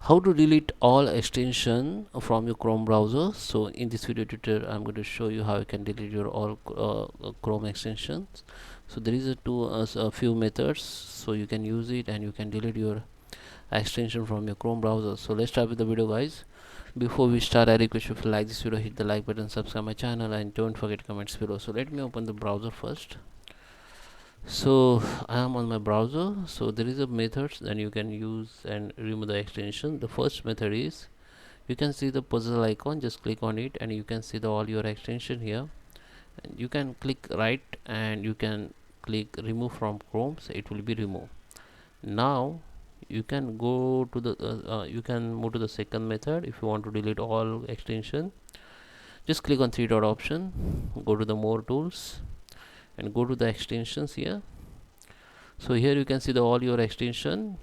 How to delete all extension from your Chrome browser. So in this video tutorial I'm going to show you how you can delete your all Chrome extensions. So there is a few methods, so you can use it and you can delete your extension from your Chrome browser. So let's start with the video, guys. Before we start, I request you, if you like this video, hit the like button, subscribe my channel, and don't forget comments below. So let me open the browser first. So I am on my browser. So there is a method that you can use and remove the extension. The first method is, you can see the puzzle icon, just click on it and you can see the all your extension here, and you can click right and you can click remove from Chrome, so it will be removed. Now you can go to the you can move to the second method. If you want to delete all extension, just click on three dot option, go to the more tools and go to the extensions here. So here you can see the all your extension.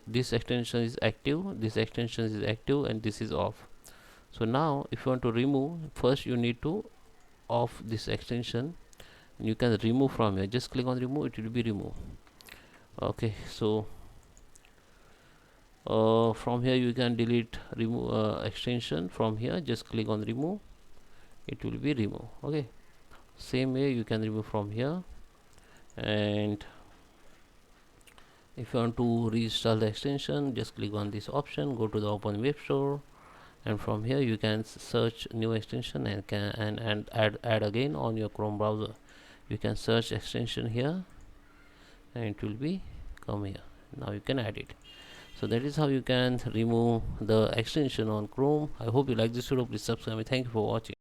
This extension is active, this extension is active, and this is off. So now if you want to remove, first you need to off this extension and you can remove from here. Just click on remove, it will be removed. Okay, so from here you can delete remove extension from here. Just click on remove, it will be removed. Okay, same way you can remove from here. And if you want to reinstall the extension, just click on this option, go to the open web store, and from here you can search new extension and add again on your Chrome browser. You can search extension here and it will be come here. Now you can add it. So that is how you can remove the extension on Chrome. I hope you like this video. Please subscribe me. Thank you for watching.